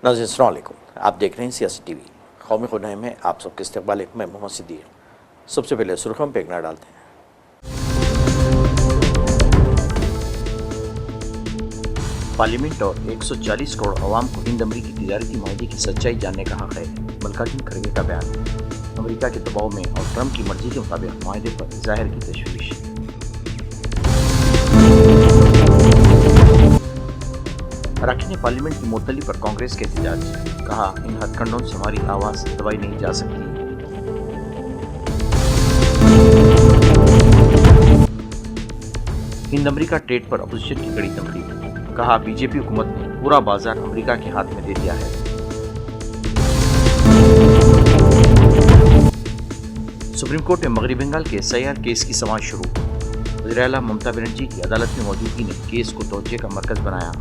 नाज़रीन अस्सलाम वालेकुम, आप देख रहे हैं सियासी टीवी। कौमी खुनाई में आप सबके इस्तकबाल मैं मोहम्मद सिद्दीक। सबसे पहले सुर्खियों पर एक नज़र डालते हैं। पार्लियामेंट और 140 करोड़ अवाम को हिंद अमरीकी तिजारती माहदे की सच्चाई जानने का हक है। मल्लिकार्जुन खड़गे का बयान। अमेरिका के दबाव में और ट्रंप की मर्जी के मुताबिक माहदे पर ज़ाहिर की तशवीश। अरकान पार्लियामेंट की मुअत्तली पर कांग्रेस के एहतजाज। कहा, इन हथकंडों से हमारी आवाज़ दबाई नहीं जा सकती। हिंद अमेरिका ट्रेड पर अपोजिशन की कड़ी तनकीद। कहा, बीजेपी हुकूमत ने पूरा बाजार अमेरिका के हाथ में दे दिया है। सुप्रीम कोर्ट में मगरबी बंगाल के SIR केस की समाअत शुरू। वज़ीर आला ममता बनर्जी की अदालत में मौजूदगी ने केस को तवज्जो का मरकज बनाया।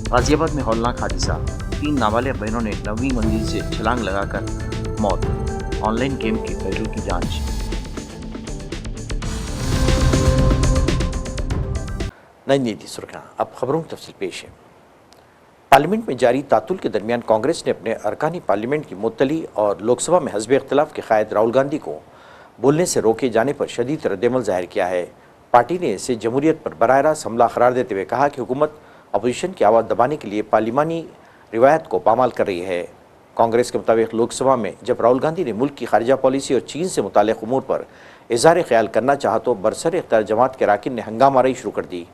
गाजियाबाद में हौलनाक हादसा। 3 नाबालिग बहनों ने 9वीं मंजिल से छलांग लगाकर मौत। ऑनलाइन गेम के पहलू की जांच। नई नीति सुर्खियां। अब खबरों की तफसील पेश है। पार्लियामेंट में जारी तातुल के दरमियान कांग्रेस ने अपने अरकानी पार्लियामेंट की मुअत्तली और लोकसभा में हज़ब इख्तिलाफ के कायद राहुल गांधी को बोलने से रोके जाने पर शदीद रद्दअमल जाहिर किया है। पार्टी ने इसे जमहूरियत पर बराह रास्त हमला करार देते हुए कहा कि हुकूमत अपोजिशन की आवाज़ दबाने के लिए पार्लिमानी रिवायत को पामाल कर रही है। कांग्रेस के मुताबिक लोकसभा में जब राहुल गांधी ने मुल्क की खारजा पॉलिसी और चीन से मुताल्लिक़ उमूर पर इज़हार ख्याल करना चाहा तो बरसर इख्तियार जमात के अरकान ने हंगामाराई शुरू कर दी।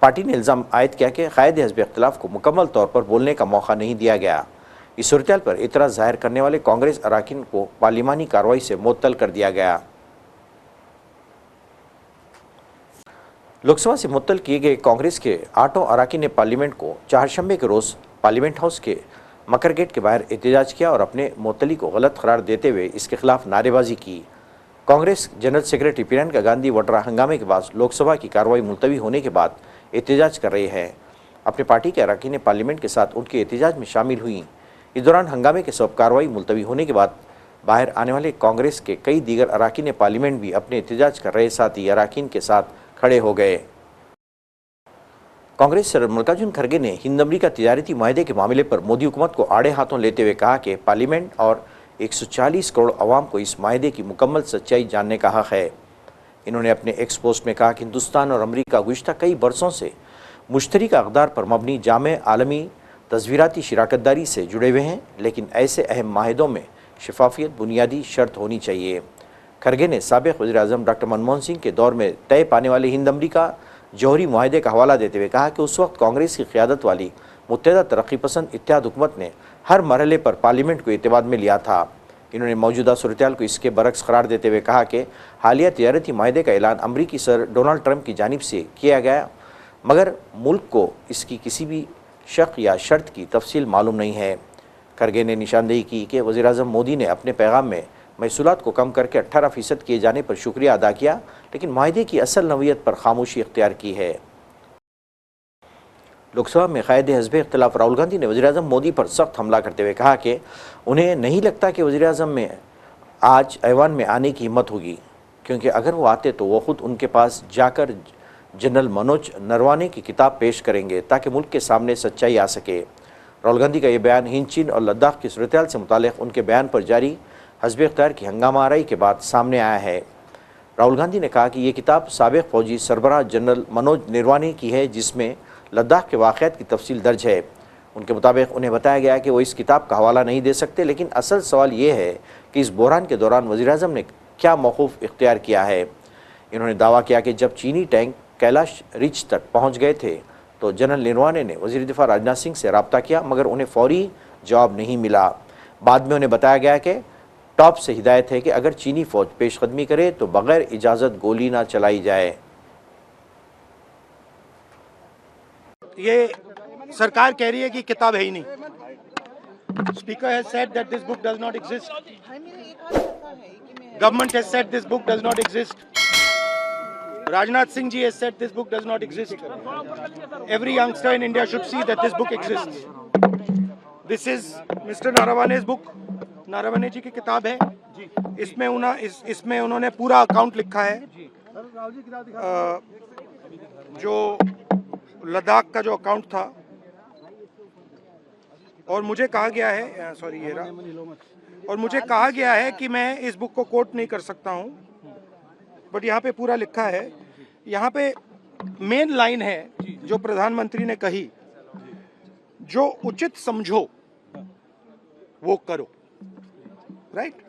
पार्टी ने इल्ज़ाम आयद किया कि कायद हज़ब इख्तिलाफ को मुकम्मल तौर पर बोलने का मौका नहीं दिया गया। इस सूरत पर एतराज़ ज़ाहिर करने वाले कांग्रेस अरकान को पार्लिमानी कार्रवाई से मुअत्तल कर दिया गया। लोकसभा से मुअत्तल किए गए कांग्रेस के 8 अरकान ने पार्लियामेंट को चारशंबे के रोज़ पार्लियामेंट हाउस के मकर गेट के बाहर एहतजाज किया और अपने मुअत्तली को गलत करार देते हुए इसके खिलाफ नारेबाजी की। कांग्रेस जनरल सेक्रेटरी प्रियंका गांधी वड्रा हंगामे के बाद लोकसभा की कार्रवाई मुलतवी होने के बाद एहतजाज कर रहे हैं। अपने पार्टी के अरकान ने पार्लियामेंट के साथ उनके एहतजाज में शामिल हुई। इस दौरान हंगामे के सबब कार्रवाई मुलतवी होने के बाद बाहर आने वाले कांग्रेस के कई दीगर अरकान पार्लियामेंट भी अपने एहतजाज कर रहे साथी अरकान के साथ खड़े हो गए। कांग्रेस सदर मल्लिकार्जुन खड़गे ने हिंद अमेरिका तिजारती माहदे के मामले पर मोदी हुकूमत को आड़े हाथों लेते हुए कहा कि पार्लियामेंट और 140 करोड़ अवाम को इस माहदे की मुकम्मल सच्चाई जानने का हक है। इन्होंने अपने एक्स पोस्ट में कहा कि हिंदुस्तान और अमरीका गुज़िश्ता कई बरसों से मुश्तरका अक़दार पर मबनी जामे आलमी तस्वीराती शराकतदारी से जुड़े हुए हैं, लेकिन ऐसे अहम माहदों में शफाफियत बुनियादी शर्त होनी चाहिए। खड़गे ने साबिक़ वज़ीर-ए-आज़म डॉक्टर मनमोहन सिंह के दौर में तय पाने वाले हिंद अमरीका जौहरी मुआहदे का हवाला देते हुए कहा कि उस वक्त कांग्रेस की क़यादत वाली मुत्तहदा तरक्की पसंद इत्तेहाद हुकूमत ने हर मरहले पर पार्लियामेंट को एतमाद में लिया था। इन्होंने मौजूदा सूरत-ए-हाल को इसके बरक्स करार देते हुए कहा कि हालिया तिजारती माहदे का ऐलान अमरीकी सदर डोनाल्ड ट्रंप की जानिब से किया गया, मगर मुल्क को इसकी किसी भी शक या शर्त की तफसील मालूम नहीं है। खड़गे ने निशानदेही की कि वज़ीर-ए-आज़म मोदी ने अपने पैगाम में महसूलात को कम करके 18% किए जाने पर शुक्रिया अदा किया, लेकिन माहदे की असल नवीयत पर खामोशी इख्तियार की है। लोकसभा में कायद हज़ब इख्तिलाफ राहुल गांधी ने वज़ीर-ए-आज़म मोदी पर सख्त हमला करते हुए कहा कि उन्हें नहीं लगता कि वज़ीर-ए-आज़म में आज ऐवान में आने की हिम्मत होगी, क्योंकि अगर वो आते तो वो ख़ुद उनके पास जाकर जनरल मनोज नरवाने की किताब पेश करेंगे ताकि मुल्क के सामने सच्चाई आ सके। राहुल गांधी का ये बयान हिंद, चीन और लद्दाख की सूरत-ए-हाल से मुताल्लिक़ उनके बयान पर जारी हज़ब इख्तियार की हंगामाराई के बाद सामने आया है। राहुल गांधी ने कहा कि ये किताब साबिक़ फ़ौजी सरबराह जनरल मनोज नरवाने की है, जिसमें लद्दाख के वाक़यात की तफसील दर्ज है। उनके मुताबिक उन्हें बताया गया कि वो इस किताब का हवाला नहीं दे सकते, लेकिन असल सवाल ये है कि इस बहरान के दौरान वज़ीर-ए-आज़म ने क्या मौक़िफ़ इख्तियार किया है। इन्होंने दावा किया कि जब चीनी टैंक कैलाश रिज तक पहुँच गए थे तो जनरल नरवाने ने वज़ीर दिफ़ा राजनाथ सिंह से रब्ता किया, मगर उन्हें फ़ौरी जवाब नहीं मिला। बाद में उन्हें बताया गया कि टॉप से हिदायत है कि अगर चीनी फ़ौज पेशकदमी करे तो बग़ैर इजाज़त गोली ना चलाई जाए। ये सरकार कह रही है कि किताब है ही नहीं। Speaker has said that this book does not exist. Government has said this book does not exist. Rajnath Singh ji has said this book does not exist. Every youngster in India should see that this book exists. This is Mr. Narawane's book. Naravane जी की किताब है। इसमें उन्होंने पूरा account लिखा है जो लद्दाख का जो अकाउंट था, और मुझे कहा गया है, सॉरी ये रहा, और मुझे कहा गया है कि मैं इस बुक को कोट नहीं कर सकता हूं, बट यहाँ पे पूरा लिखा है। यहाँ पे मेन लाइन है जो प्रधानमंत्री ने कही, जो उचित समझो वो करो, राइट।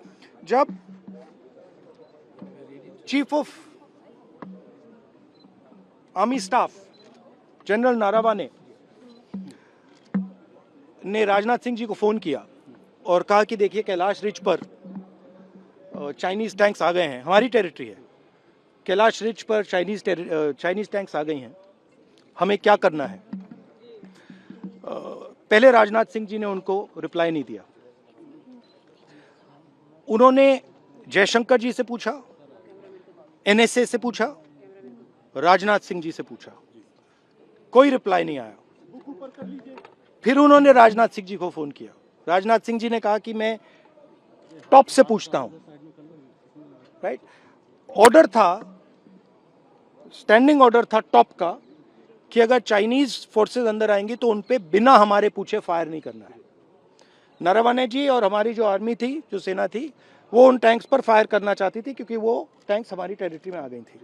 जब chief of army staff general Naravane ने राजनाथ सिंह जी को फोन किया और कहा कि देखिए कैलाश रिज पर चाइनीज टैंक्स आ गए हैं, हमारी टेरिटरी है, कैलाश रिज पर चाइनीज टैंक्स आ गई हैं, हमें क्या करना है। पहले राजनाथ सिंह जी ने उनको रिप्लाई नहीं दिया। उन्होंने जयशंकर जी से पूछा, एनएसए से पूछा, राजनाथ सिंह जी से पूछा, कोई रिप्लाई नहीं आया। फिर उन्होंने राजनाथ सिंह जी को फोन किया। राजनाथ सिंह जी ने कहा कि मैं टॉप से पूछता हूं, राइट। ऑर्डर था, स्टैंडिंग ऑर्डर था टॉप का कि अगर चाइनीज फोर्सेस अंदर आएंगी तो उन पे बिना हमारे पूछे फायर नहीं करना है। नरवणे जी और हमारी जो आर्मी थी, जो सेना थी, वो उन टैंक्स पर फायर करना चाहती थी क्योंकि वो टैंक्स हमारी टेरिटरी में आ गई थी।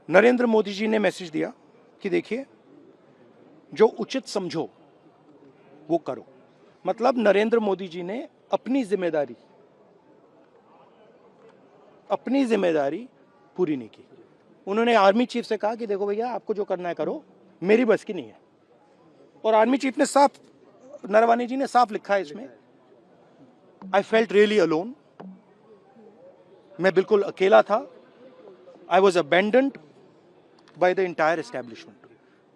नरेंद्र मोदी जी ने मैसेज दिया कि देखिए जो उचित समझो वो करो। मतलब नरेंद्र मोदी जी ने अपनी जिम्मेदारी पूरी नहीं की। उन्होंने आर्मी चीफ से कहा कि देखो भैया आपको जो करना है करो, मेरी बस की नहीं है। और आर्मी चीफ ने साफ, नरवणे जी ने साफ लिखा है इसमें, आई फेल्ट रियली अलोन, मैं बिल्कुल अकेला था, I was abandoned by the entire establishment.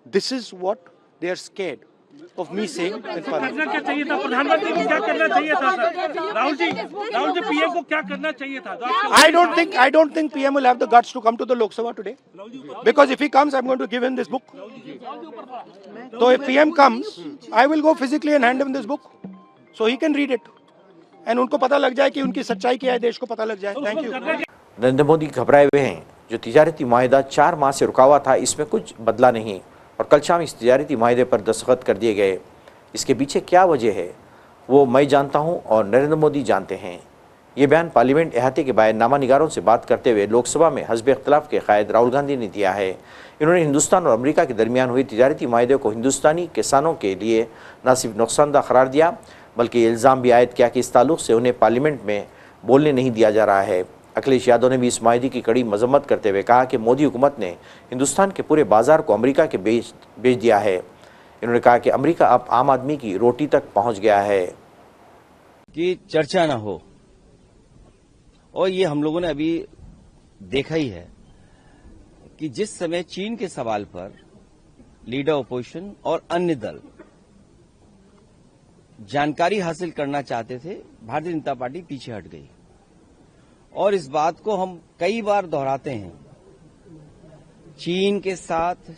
This is what they are scared of me saying करना क्या चाहिए था? प्रधानमंत्री को क्या करना चाहिए था सर? राहुल जी पीएम को क्या करना चाहिए था? I don't think PM will have the guts to come to the Lok Sabha today, because if he comes I'm going to give him this book. So if PM comes I will go physically and hand him this book so he can read it and उनको पता लग जाए कि उनकी सच्चाई क्या है, देश को पता लग जाए। Thank you. नरेंद्र मोदी घबराए हुए हैं। जो तिजारती माहिदा 4 माह से रुका हुआ था, इसमें कुछ बदला नहीं और कल शाम इस तिजारती माहिदे पर दस्तखत कर दिए गए। इसके पीछे क्या वजह है वो मैं जानता हूं और नरेंद्र मोदी जानते हैं। ये बयान पार्लियामेंट अहाते के बयाननामा निगारों से बात करते हुए लोकसभा में हस्ब इख्तिलाफ के कायद राहुल गांधी ने दिया है। इन्होंने हिंदुस्तान और अमेरिका के दरमियान हुई तिजारती माहिदे को हिंदुस्तानी किसानों के लिए न सिर्फ नुकसानदा करार दिया, बल्कि ये इल्ज़ाम भी आयद किया कि इस ताल्लुक़ से उन्हें पार्लियामेंट में बोलने नहीं दिया जा रहा है। अखिलेश यादव ने भी इस माहिदे की कड़ी मजम्मत करते हुए कहा कि मोदी हुकूमत ने हिंदुस्तान के पूरे बाजार को अमेरिका के बेच दिया है। इन्होंने कहा कि अमेरिका अब आम आदमी की रोटी तक पहुंच गया है। कि चर्चा ना हो, और ये हम लोगों ने अभी देखा ही है कि जिस समय चीन के सवाल पर लीडर अपोजिशन और अन्य दल जानकारी हासिल करना चाहते थे, भारतीय जनता पार्टी पीछे हट गई। और इस बात को हम कई बार दोहराते हैं, चीन के साथ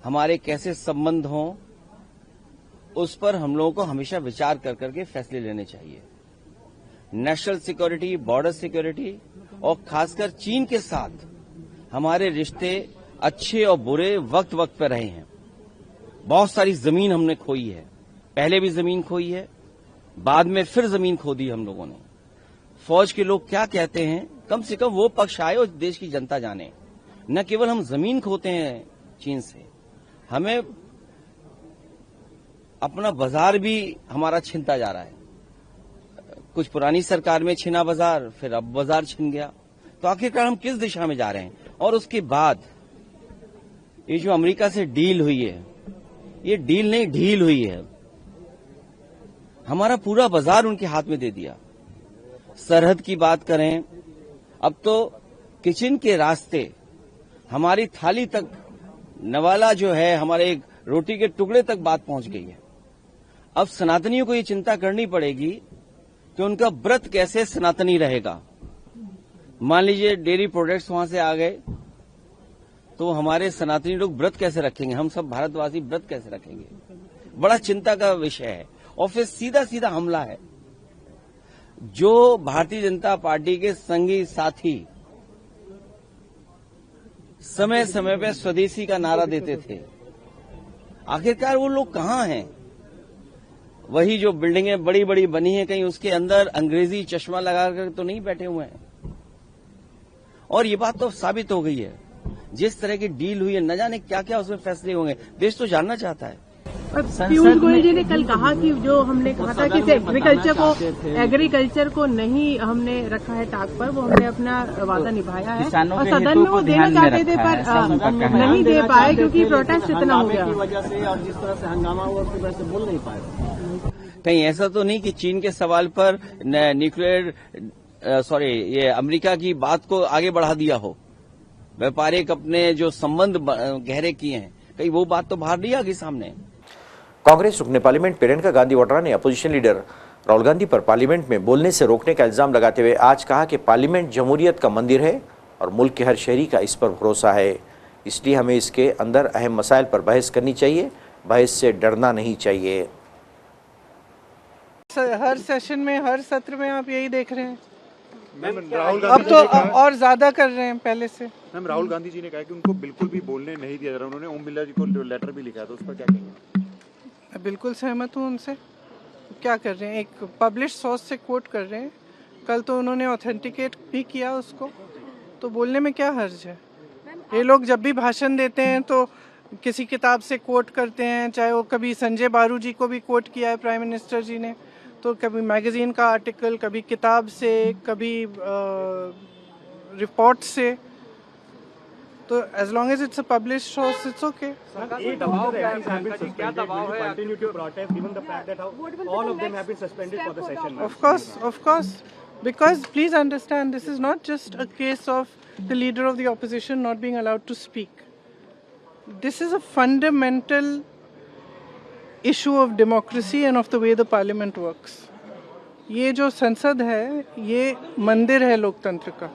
हमारे कैसे संबंध हों उस पर हम लोगों को हमेशा विचार कर करके फैसले लेने चाहिए। नेशनल सिक्योरिटी, बॉर्डर सिक्योरिटी और खासकर चीन के साथ हमारे रिश्ते अच्छे और बुरे वक्त वक्त पर रहे हैं। बहुत सारी जमीन हमने खोई है, पहले भी जमीन खोई है, बाद में फिर जमीन खो दी हम लोगों ने। फौज के लोग क्या कहते हैं, कम से कम वो पक्ष आए और देश की जनता जाने। न केवल हम जमीन खोते हैं चीन से, हमें अपना बाजार भी हमारा छिनता जा रहा है। कुछ पुरानी सरकार में छिना बाजार, फिर अब बाजार छिन गया। तो आखिरकार हम किस दिशा में जा रहे हैं? और उसके बाद ये जो अमेरिका से डील हुई है, ये डील नहीं ढील हुई है। हमारा पूरा बाजार उनके हाथ में दे दिया। सरहद की बात करें, अब तो किचन के रास्ते हमारी थाली तक, नवाला जो है हमारे रोटी के टुकड़े तक बात पहुंच गई है। अब सनातनियों को ये चिंता करनी पड़ेगी कि उनका व्रत कैसे सनातनी रहेगा। मान लीजिए डेयरी प्रोडक्ट्स वहां से आ गए तो हमारे सनातनी लोग व्रत कैसे रखेंगे, हम सब भारतवासी व्रत कैसे रखेंगे? बड़ा चिंता का विषय है। और फिर सीधा सीधा हमला है। जो भारतीय जनता पार्टी के संगी साथी समय समय पे स्वदेशी का नारा देते थे। आखिरकार वो लोग कहाँ हैं? वही जो बिल्डिंगें बड़ी बड़ी बनी हैं, कहीं उसके अंदर अंग्रेजी चश्मा लगाकर तो नहीं बैठे हुए हैं। और ये बात तो साबित हो गई है, जिस तरह की डील हुई है, न जाने क्या क्या उसमें फैसले होंगे, देश तो जानना चाहता है। पीयूष गोयल जी ने कल कहा कि जो हमने कहा था कि एग्रीकल्चर को नहीं हमने रखा है टाक पर, वो हमने अपना वादा निभाया है और सदन में वो देना चाहते थे पर नहीं दे पाए क्योंकि प्रोटेस्ट इतना हो गया। वजह से और जिस तरह से हंगामा हुआ उसकी वजह से बोल नहीं पाए। कहीं ऐसा तो नहीं कि चीन के सवाल पर ये अमेरिका की बात को आगे बढ़ा दिया हो, व्यापारिक अपने जो संबंध गहरे किए हैं, कहीं वो बात तो बाहर नहीं आ गई सामने। कांग्रेस रुकने पार्लियामेंट प्रियंका गांधी वाड्रा ने अपोजिशन लीडर राहुल गांधी पर पार्लियामेंट में बोलने से रोकने का इल्जाम लगाते हुए आज कहा कि पार्लियामेंट जमहूरियत का मंदिर है और मुल्क के हर शहरी का इस पर भरोसा है, इसलिए हमें इसके अंदर अहम मसाइल पर बहस करनी चाहिए, बहस से डरना नहीं चाहिए। हर सेशन में, हर सत्र में आप यही देख रहे हैं। राहुल अब तो और ज्यादा कर रहे हैं पहले से। मैम, राहुल गांधी जी ने कहा कि उनको बिल्कुल भी बोलने नहीं दिया जा रहा। उन्होंने ओम बिरला जी को लेटर भी लिखा है, तो उस पर क्या कहेंगे? मैं बिल्कुल सहमत हूँ उनसे। क्या कर रहे हैं, एक पब्लिश सोर्स से कोट कर रहे हैं। कल तो उन्होंने ऑथेंटिकेट भी किया उसको, तो बोलने में क्या हर्ज है। ये लोग जब भी भाषण देते हैं तो किसी किताब से कोट करते हैं, चाहे वो कभी संजय बारू जी को भी कोट किया है प्राइम मिनिस्टर जी ने, तो कभी मैगजीन का आर्टिकल, कभी किताब से, कभी रिपोर्ट से। तो as long as it's a publish source it's okay. Of course, because please understand, this is not just a case of the leader of the opposition not being allowed to speak. This is a fundamental issue of democracy and of the way the parliament works. ये जो संसद है, ये मंदिर है लोकतंत्र का।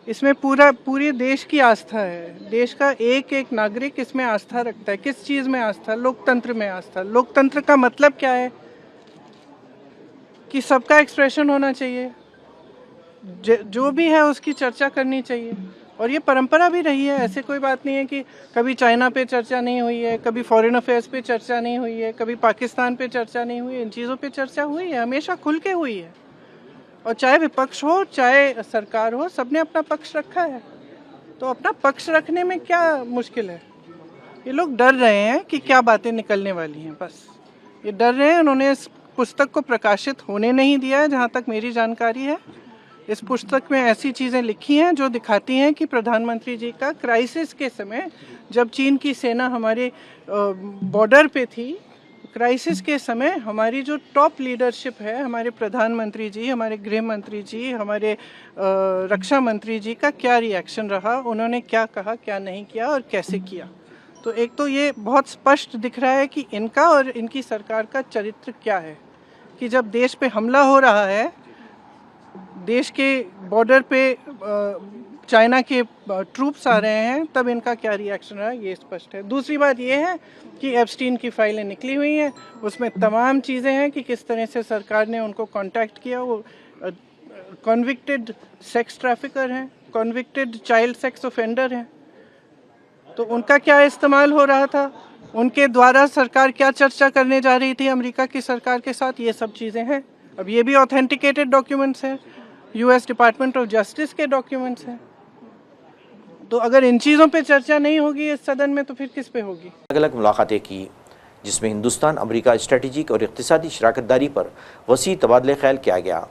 इसमें पूरे देश की आस्था है। देश का एक एक नागरिक इसमें आस्था रखता है। किस चीज़ में आस्था? लोकतंत्र में आस्था। लोकतंत्र का मतलब क्या है? कि सबका एक्सप्रेशन होना चाहिए, जो भी है उसकी चर्चा करनी चाहिए। और ये परंपरा भी रही है। ऐसे कोई बात नहीं है कि कभी चाइना पे चर्चा नहीं हुई है, कभी फॉरेन अफेयर्स पे चर्चा नहीं हुई है, कभी पाकिस्तान पे चर्चा नहीं हुई है। इन चीज़ों पे चर्चा हुई है, हमेशा खुल के हुई है। और चाहे विपक्ष हो, चाहे सरकार हो, सबने अपना पक्ष रखा है। तो अपना पक्ष रखने में क्या मुश्किल है? ये लोग डर रहे हैं कि क्या बातें निकलने वाली हैं, बस ये डर रहे हैं। उन्होंने इस पुस्तक को प्रकाशित होने नहीं दिया है, जहाँ तक मेरी जानकारी है। इस पुस्तक में ऐसी चीज़ें लिखी हैं जो दिखाती हैं कि प्रधानमंत्री जी का क्राइसिस के समय, जब चीन की सेना हमारे बॉर्डर पे थी, क्राइसिस के समय हमारी जो टॉप लीडरशिप है, हमारे प्रधानमंत्री जी, हमारे गृह मंत्री जी, हमारे रक्षा मंत्री जी का क्या रिएक्शन रहा, उन्होंने क्या कहा, क्या नहीं किया और कैसे किया। तो एक तो ये बहुत स्पष्ट दिख रहा है कि इनका और इनकी सरकार का चरित्र क्या है, कि जब देश पे हमला हो रहा है, देश के बॉर्डर पे चाइना के ट्रूप्स आ रहे हैं, तब इनका क्या रिएक्शन रहा, ये स्पष्ट है। दूसरी बात ये है कि एप्स्टीन की फाइलें निकली हुई हैं, उसमें तमाम चीज़ें हैं कि किस तरह से सरकार ने उनको कांटेक्ट किया। वो कन्विक्टेड सेक्स ट्रैफिकर हैं, कन्विक्टेड चाइल्ड सेक्स ऑफेंडर हैं, तो उनका क्या इस्तेमाल हो रहा था, उनके द्वारा सरकार क्या चर्चा करने जा रही थी अमेरिका की सरकार के साथ, ये सब चीज़ें हैं। अब ये भी ऑथेंटिकेटेड डॉक्यूमेंट्स हैं, यूएस डिपार्टमेंट ऑफ जस्टिस के डॉक्यूमेंट्स हैं। तो अगर इन चीज़ों पे चर्चा नहीं होगी इस सदन में, तो फिर किस पे होगी? अलग अलग मुलाकातें की, जिसमें हिंदुस्तान अमेरिका स्ट्रेटेजिक और इक़्तिसादी शराकतदारी पर वसी तबादले ख्याल किया गया।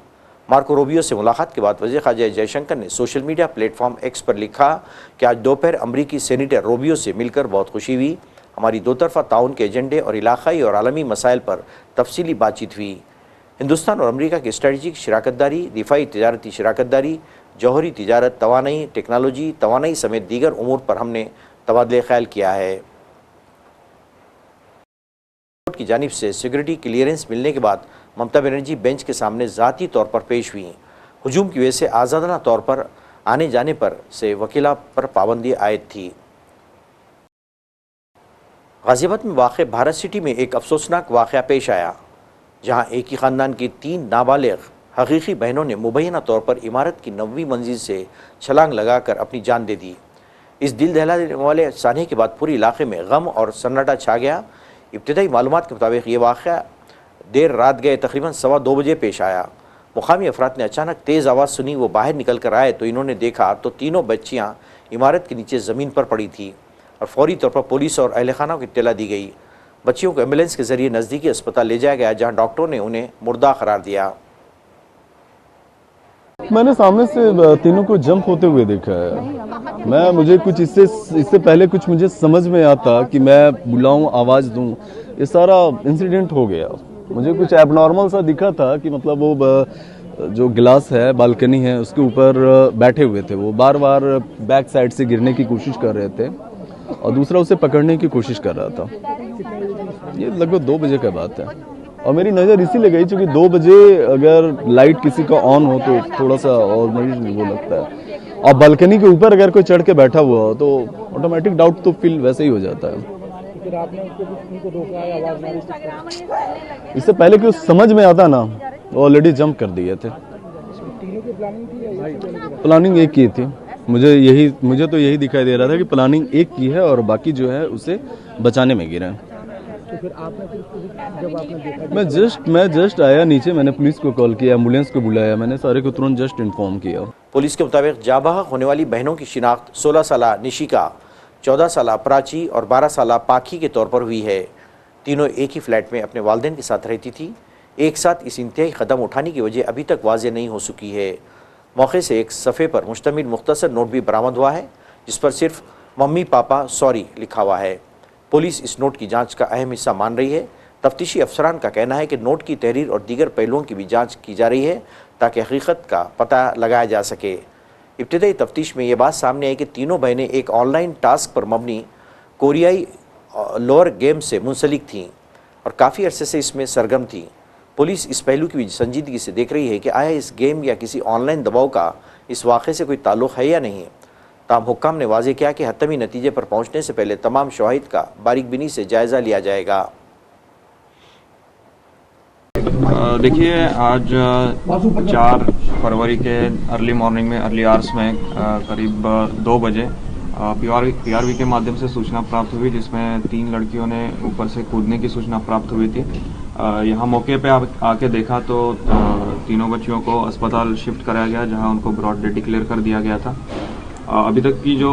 मार्को रूबियो से मुलाकात के बाद वज़ीर ख़ारजा जयशंकर ने सोशल मीडिया प्लेटफॉर्म एक्स पर लिखा कि आज दोपहर अमरीकी सेनेटर रूबियो से मिलकर बहुत खुशी हुई। हमारी दो तरफ़ा ताउन के एजेंडे और इलाक़ाई और आलमी मसाइल पर तफसीली बातचीत हुई। हिंदुस्तान और अमेरिका की स्ट्रेटजिक शराकतदारी, दिफाई तिजारती शराकतदारी, जौहरी तिजारत, तवानाई, टेक्नोलॉजी, तवानाई समेत दीगर उमूर पर हमने तबादले ख्याल किया है। की जानिब से सिक्योरिटी क्लियरेंस मिलने के बाद ममता बनर्जी बेंच के सामने ज़ाती तौर पर पेश हुई। हुजूम की वजह से आज़ादाना तौर पर आने जाने पर से वकीला पर पाबंदी आयद थी। गाज़ियाबाद में वाक़ भारत सिटी में एक अफसोसनाक वाक़या पेश आया, जहां एक ही ख़ानदान की 3 नाबालिग हकीकी बहनों ने मुबैना तौर पर इमारत की 9वीं मंजिल से छलांग लगाकर अपनी जान दे दी। इस दिल दहला देने वाले सानहे के बाद पूरे इलाके में गम और सन्नाटा छा गया। इब्तदाई मालूमात के मुताबिक ये वाक़या देर रात गए तकरीबन 2:15 बजे पेश आया। मुकामी अफराद ने अचानक तेज़ आवाज़ सुनी, वो बाहर निकल कर आए तो इन्होंने देखा तो तीनों बच्चियाँ इमारत के नीचे ज़मीन पर पड़ी थी और फौरी तौर पर पुलिस और अहल खाना को इत्तला दी गई। बच्चियों को एम्बुलेंस के जरिए नज़दीकी अस्पताल ले जाया गया, जहाँ डॉक्टरों ने उन्हें मुर्दा करार दिया। मैंने सामने से तीनों को जंप होते हुए देखा है। मुझे कुछ इससे पहले कुछ मुझे समझ में आता कि मैं बुलाऊं, आवाज़ दूं, ये सारा इंसिडेंट हो गया। मुझे कुछ एबनॉर्मल सा दिखा था कि मतलब वो जो गिलास है, बालकनी है, उसके ऊपर बैठे हुए थे। वो बार बार बैक साइड से गिरने की कोशिश कर रहे थे और दूसरा उसे पकड़ने की कोशिश कर रहा था। ये लगभग 2 बजे का बात है और मेरी नज़र इसीलिए गई क्योंकि 2 बजे अगर लाइट किसी का ऑन हो तो थोड़ा सा और मुझे वो लगता है, और बालकनी के ऊपर अगर कोई चढ़ के बैठा हुआ हो तो ऑटोमेटिक डाउट तो फील वैसे ही हो जाता है। फिर आपने उनको रोका, आवाज मारी? इससे पहले कि समझ में आता ना, वो ऑलरेडी जंप कर दिए थे। तीनों की प्लानिंग थी? प्लानिंग एक की थी। मुझे तो यही दिखाई दे रहा था कि प्लानिंग एक की है और बाकी जो है उसे बचाने में गिरे हैं। तो फिर जब आपने देखा? मैं जस्ट आया नीचे, मैंने पुलिस को कॉल किया, एम्बुलेंस को बुलाया, मैंने सारे को तुरंत जस्ट इन्फॉर्म किया। पुलिस के मुताबिक जाबाहक होने वाली बहनों की शिनाख्त 16 साला निशिका, 14 साला प्राची और 12 साला पाखी के तौर पर हुई है। तीनों एक ही फ्लैट में अपने वालिदैन के साथ रहती थी। एक साथ इस इंतहाई कदम उठाने की वजह अभी तक वाज़ेह नहीं हो सकी है। मौके से एक सफ़े पर मुश्तमिल मुख्तसर नोट भी बरामद हुआ है, जिस पर सिर्फ मम्मी पापा सॉरी लिखा हुआ है। पुलिस इस नोट की जांच का अहम हिस्सा मान रही है। तफ्तीशी अफसरान का कहना है कि नोट की तहरीर और दीगर पहलुओं की भी जांच की जा रही है ताकि हकीकत का पता लगाया जा सके। इब्तदाई तफ्तीश में ये बात सामने आई कि तीनों बहनें एक ऑनलाइन टास्क पर मबनी कोरियाई लोअर गेम से मुंसलिक थीं और काफ़ी अरसे से इसमें सरगर्म थीं। पुलिस इस पहलू की भी संजीदगी से देख रही है कि आया इस गेम या किसी ऑनलाइन दबाव का इस वाक़े से कोई ताल्लुक़ है या नहीं। ताहम हुक्काम ने वाज़ेह किया कि हतमी नतीजे पर पहुँचने से पहले तमाम शवाहिद का बारीकबीनी से जायज़ा लिया जाएगा। देखिए, आज 4 फरवरी के अर्ली मॉर्निंग में, अर्ली आवर्स में करीब 2 बजे पीआरवी के माध्यम से सूचना प्राप्त हुई, जिसमें 3 लड़कियों ने ऊपर से कूदने की सूचना प्राप्त हुई थी। यहाँ मौके पे आके देखा तो तीनों बच्चियों को अस्पताल शिफ्ट कराया गया, जहाँ उनको ब्रॉड डेथ डिक्लेयर कर दिया गया था। अभी तक की जो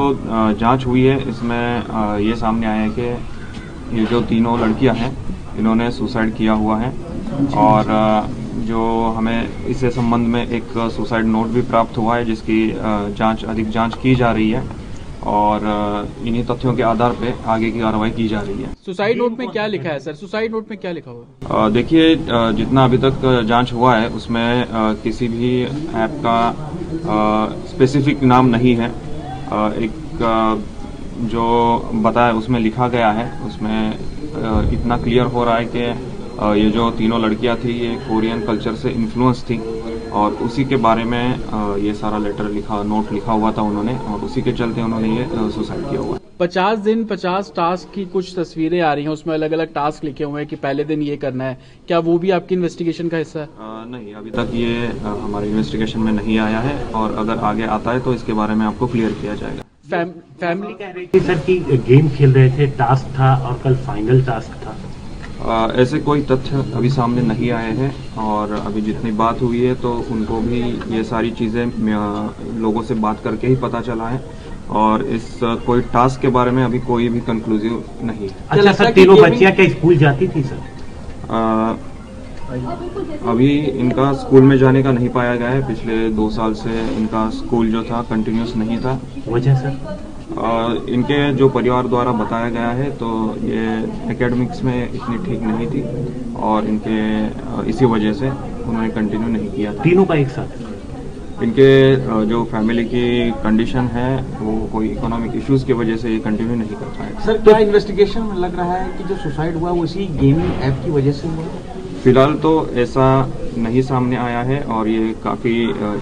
जांच हुई है, इसमें ये सामने आया है कि ये जो तीनों लड़कियां हैं, इन्होंने सुसाइड किया हुआ है और जो हमें इससे संबंध में एक सुसाइड नोट भी प्राप्त हुआ है, जिसकी अधिक जांच की जा रही है और इन्हीं तथ्यों के आधार पे आगे की कार्रवाई की जा रही है। सुसाइड नोट में क्या लिखा है सर? सुसाइड नोट में क्या लिखा हुआ है? देखिए, जितना अभी तक जांच हुआ है उसमें किसी भी ऐप का स्पेसिफिक नाम नहीं है। एक जो बताया उसमें लिखा गया है, उसमें इतना क्लियर हो रहा है कि ये जो तीनों लड़कियां थी ये कोरियन कल्चर से इन्फ्लुएंस थी और उसी के बारे में ये सारा नोट लिखा हुआ था उन्होंने, और उसी के चलते उन्होंने ये सुसाइड किया हुआ है। 50 दिन 50 टास्क की कुछ तस्वीरें आ रही हैं, उसमें अलग अलग टास्क लिखे हुए हैं कि पहले दिन ये करना है। क्या वो भी आपकी इन्वेस्टिगेशन का हिस्सा है? नहीं, अभी तक ये हमारे इन्वेस्टिगेशन में नहीं आया है और अगर आगे आता है तो इसके बारे में आपको क्लियर किया जाएगा। फैमिली कह रही थी सर कि गेम खेल रहे थे, टास्क था और कल फाइनल टास्क था। ऐसे कोई तथ्य अभी सामने नहीं आए हैं और अभी जितनी बात हुई है तो उनको भी ये सारी चीज़ें लोगों से बात करके ही पता चला है और इस कोई टास्क के बारे में अभी कोई भी कंक्लूसिव नहीं है। अच्छा सर, तीनों बच्चियां क्या स्कूल जाती थी सर? अभी इनका स्कूल में जाने का नहीं पाया गया है। पिछले 2 साल से इनका स्कूल जो था कंटिन्यूस नहीं था। वजह सर? इनके जो परिवार द्वारा बताया गया है तो ये एकेडमिक्स में इतनी ठीक नहीं थी और इनके इसी वजह से उन्होंने कंटिन्यू नहीं किया था। तीनों का एक साथ? इनके जो फैमिली की कंडीशन है वो कोई इकोनॉमिक इश्यूज की वजह से ये कंटिन्यू नहीं कर पाए। सर, क्या इन्वेस्टिगेशन में लग रहा है कि जो सुसाइड हुआ वो इसी गेमिंग ऐप की वजह से हुआ? फिलहाल तो ऐसा नहीं सामने आया है और ये काफ़ी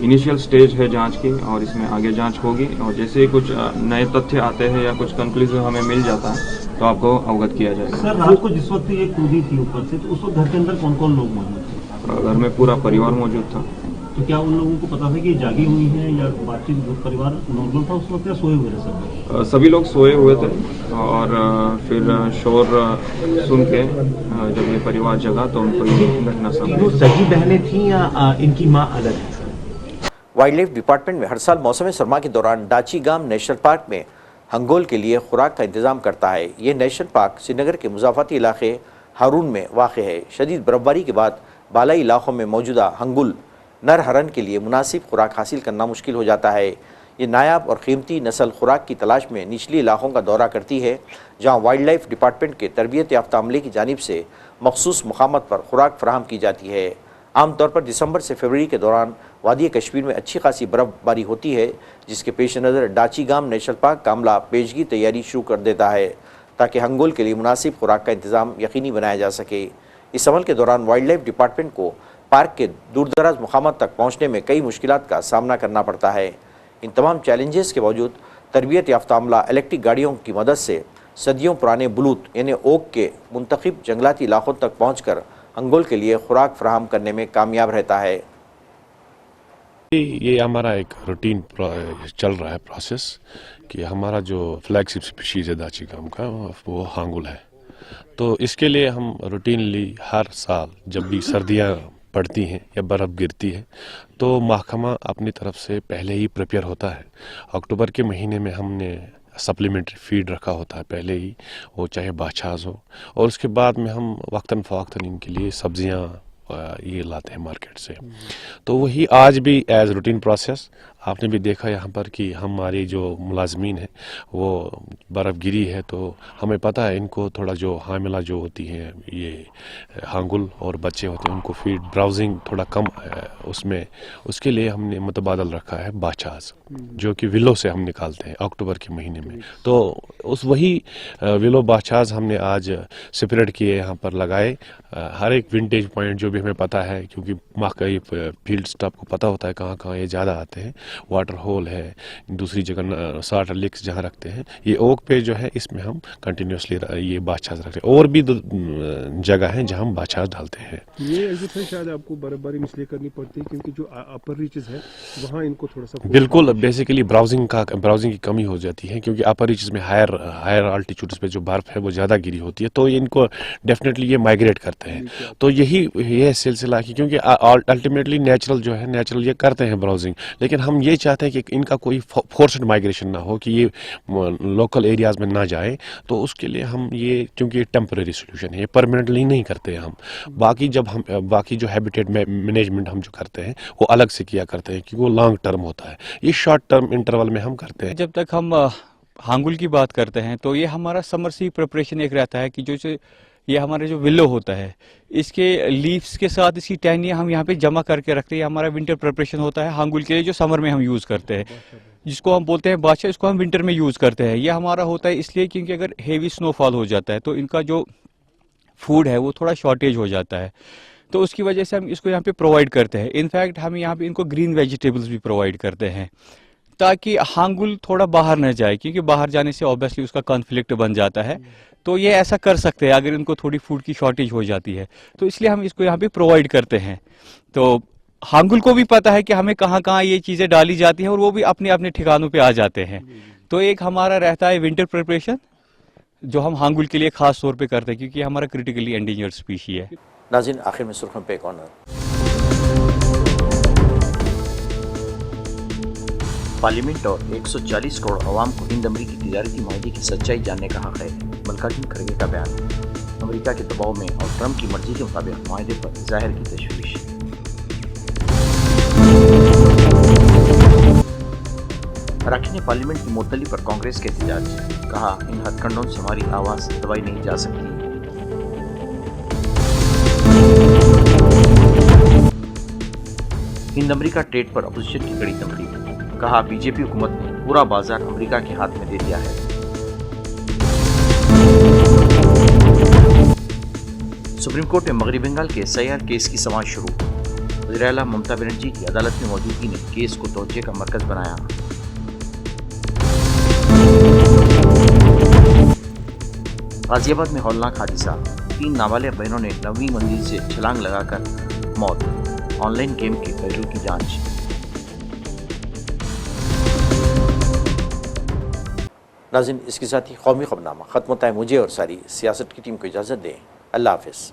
इनिशियल स्टेज है जांच की और इसमें आगे जांच होगी और जैसे ही कुछ नए तथ्य आते हैं या कुछ कंक्लूजन हमें मिल जाता है तो आपको अवगत किया जाएगा। सर, रात को जिस वक्त ये कूदी थी ऊपर से, तो उस वक्त घर के अंदर कौन कौन लोग मौजूद थे? घर में पूरा परिवार मौजूद था। तो क्या उन लोगों को पता था कि जागी हुई हैं या बातचीत परिवार नॉर्मल था उस वक्त या सोए हुए थे सब? सभी लोग सोए हुए थे और फिर शोर सुन के जब ये परिवार जगा तो उनको ये घटना सामने। सगी बहनें थी या इनकी माँ अलग है? वाइल्ड लाइफ डिपार्टमेंट में हर साल मौसम सरमा के दौरान डाचीगाम नेशनल पार्क में हंगोल के लिए खुराक का इंतजाम करता है। ये नेशनल पार्क श्रीनगर के मुजाफती इलाके हारून में वाक़े है। शदीद बर्फबारी के बाद बालाई इलाकों में मौजूदा हंगुल नर हरन के लिए मुनासिब खुराक हासिल करना मुश्किल हो जाता है। ये नायाब और कीमती नस्ल खुराक की तलाश में निचली इलाकों का दौरा करती है, जहाँ वाइल्ड लाइफ डिपार्टमेंट के तरबियत याफ्ता अमले की जानिब से मखसूस मकामात पर खुराक फराहम की जाती है। आमतौर पर दिसंबर से फरवरी के दौरान वादी कश्मीर में अच्छी खासी बर्फबारी होती है, जिसके पेश नज़र डाचीगाम नेशनल पार्क का अमला पेशगी तैयारी शुरू कर देता है ताकि हंगोल के लिए मुनासिब खुराक का इंतज़ाम यकीनी बनाया जा सके। इस अमल के दौरान वाइल्ड लाइफ डिपार्टमेंट को पार्क के दूर दराज मुकामात तक पहुँचने में कई मुश्किलात का सामना करना पड़ता है। इन तमाम चैलेंजेस के बावजूद तरबियत याफ्ता अमला इलेक्ट्रिक गाड़ियों की मदद से सदियों पुराने बुलूत यानी ओक के मुंतखब जंगलाती इलाकों तक पहुँचकर हंगोल के लिए खुराक फराहम करने में कामयाब रहता है। ये हमारा एक रूटीन चल रहा है प्रोसेस कि हमारा जो फ्लैगशिप स्पीशीज है डाचीगाम का वो हांगुल है। तो इसके लिए हम रूटीनली हर साल जब भी सर्दियाँ पड़ती हैं या बर्फ़ गिरती है तो महकमा अपनी तरफ से पहले ही प्रिपेयर होता है। अक्टूबर के महीने में हमने सप्लीमेंट्री फीड रखा होता है पहले ही, वो चाहे बाछाज हो, और उसके बाद में हम वक्तन फ़वक्तन इनके लिए सब्जियां ये लाते हैं मार्केट से। तो वही आज भी एज रूटीन प्रोसेस आपने भी देखा यहाँ पर कि हमारी जो मुलाजमीन है वो बर्फ़ गिरी है तो हमें पता है इनको थोड़ा जो हामिला जो होती हैं ये हांगुल और बच्चे होते हैं उनको फीड ब्राउजिंग थोड़ा कम उसमें उसके लिए हमने मुतबादल रखा है बाछाज जो कि विलो से हम निकालते हैं अक्टूबर के महीने में। तो उस वही विलो बाछाज हमने आज सेपरेट किए यहाँ पर लगाए। हर एक विंटेज पॉइंट जो भी हमें पता है क्योंकि कई फील्ड स्टाफ को पता होता है कहाँ कहाँ ये ज़्यादा आते हैं, वाटर होल है, दूसरी जगह साटर लेक्स जहाँ रखते हैं, ये ओक पे जो है इसमें हम कंटिन्यूसली ये बाछाज रखते हैं। और भी जगह है जहाँ हम बाछाज डालते हैं। ये एग्जीबिशन शायद आपको बर्फबारी में इसलिए करनी पड़ती है क्योंकि जो अपर रीचेस है वहाँ इनको थोड़ा सा बिल्कुल बेसिकली ब्राउजिंग की कमी हो जाती है क्योंकि अपर रीचेस में हायर अल्टीट्यूड्स पे जो बर्फ है वो ज़्यादा गिरी होती है तो इनको डेफिनेटली ये माइग्रेट करते हैं। तो यही सिलसिला है क्योंकि अल्टीमेटली नेचुरल ये करते हैं ब्राउजिंग, लेकिन हम ये चाहते हैं कि इनका कोई फोर्स्ड माइग्रेशन ना हो कि ये लोकल एरियाज में ना जाए। तो उसके लिए हम ये क्योंकि टेम्परेरी सोल्यूशन है ये परमानेंटली नहीं करते हैं हम। बाकी जो हैबिटेट मैनेजमेंट हम जो करते हैं वो अलग से किया करते हैं क्योंकि वो लॉन्ग टर्म होता है, ये शॉर्ट टर्म इंटरवल में हम करते हैं। जब तक हम हांगुल की बात करते हैं तो ये हमारा समर सी प्रिपरेशन एक रहता है कि जो ये हमारा जो विलो होता है इसके लीव्स के साथ इसकी टहनियाँ हम यहाँ पे जमा करके रखते हैं। हमारा विंटर प्रिपरेशन होता है हांगुल के लिए जो समर में हम यूज़ करते हैं, जिसको हम बोलते हैं बादशाह, इसको हम विंटर में यूज़ करते हैं। ये हमारा होता है इसलिए क्योंकि अगर हेवी स्नोफॉल हो जाता है तो इनका जो फूड है वो थोड़ा शॉर्टेज हो जाता है, तो उसकी वजह से हम इसको यहाँ पे प्रोवाइड करते हैं। इनफैक्ट हम यहाँ पे इनको ग्रीन वेजिटेबल्स भी प्रोवाइड करते हैं ताकि हांगुल थोड़ा बाहर न जाए क्योंकि बाहर जाने से ऑब्वियसली उसका कॉन्फ्लिक्ट बन जाता है। तो ये ऐसा कर सकते हैं अगर इनको थोड़ी फूड की शॉर्टेज हो जाती है, तो इसलिए हम इसको यहाँ पे प्रोवाइड करते हैं। तो हांगुल को भी पता है कि हमें कहाँ कहाँ ये चीज़ें डाली जाती हैं और वो भी अपने अपने ठिकानों पे आ जाते हैं। तो एक हमारा रहता है विंटर प्रिपरेशन जो हम हांगुल के लिए खास तौर पे करते हैं क्योंकि हमारा क्रिटिकली एंडेंजर्ड स्पीशी है। नाज़रीन, आखिर में सुर्खियों पे एक ऑनर। पार्लियामेंट और 140 करोड़ अवाम को हिंद अमरीकी तिजारती माहदे की सच्चाई जानने का हक है, मल्लिकार्जुन खड़गे का बयान। अमेरिका के दबाव में और ट्रंप की मर्जी के मुताबिक माहदे पर जाहिर की तशवीश। अरकान पार्लियामेंट की मुअत्तली पर कांग्रेस के एहतजाज, कहा इन हथकंडों से हमारी आवाज़ दबाई नहीं जा सकती। हिंद अमरीका ट्रेड पर अपोजिशन की कड़ी तनकीद, कहा बीजेपी हुकूमत ने पूरा बाजार अमेरिका के हाथ में दे दिया है। सुप्रीम कोर्ट में मगरबी बंगाल के SIR केस की समाअत शुरू। वज़ीर आला ममता बनर्जी की अदालत में मौजूदगी ने केस को तवज्जो का मरकज बनाया। गाजियाबाद में हौलनाक हादसा, 3 नाबालिग बहनों ने 9वीं मंजिल से छलांग लगाकर मौत। ऑनलाइन गेम के पहलू की जांच। नाज़रीन, इसके साथ ही कौमी खबरनामा खत्म होता है। मुझे और सारी सियासत की टीम को इजाज़त दें। अल्लाह हाफ़िज़।